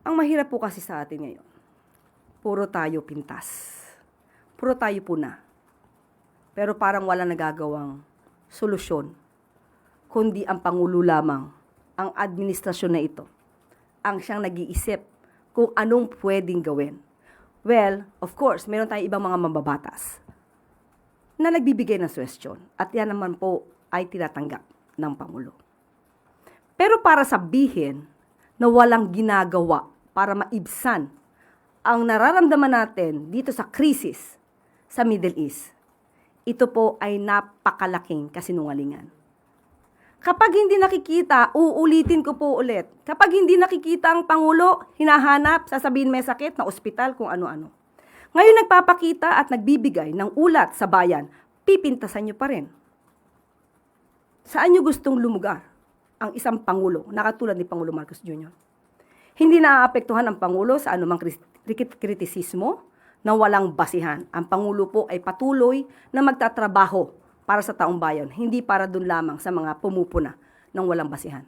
Ang mahirap po kasi sa atin ngayon, puro tayo pintas. Puro tayo puna. Pero parang wala nagagawang solusyon, kundi ang Pangulo lamang, ang administrasyon na ito, ang siyang nag-iisip kung anong pwedeng gawin. Well, of course, meron tayong ibang mga mambabatas na nagbibigay ng suwestyon at yan naman po ay tinatanggap ng Pangulo. Pero para sabihin na walang ginagawa para maibsan ang nararamdaman natin dito sa krisis sa Middle East, ito po ay napakalaking kasinungalingan. Kapag hindi nakikita, uulitin ko po ulit, kapag hindi nakikita ang Pangulo, hinahanap, sasabihin may sakit na ospital, kung ano-ano. Ngayon nagpapakita at nagbibigay ng ulat sa bayan, pipintasan nyo pa rin. Saan nyo gustong lumugar ang isang Pangulo na katulad ni Pangulo Marcos Jr.? Hindi naaapektuhan ang Pangulo sa anumang kritisismo na walang basihan. Ang Pangulo po ay patuloy na magtatrabaho para sa taong bayan, hindi para dun lamang sa mga pumupuna ng walang basihan.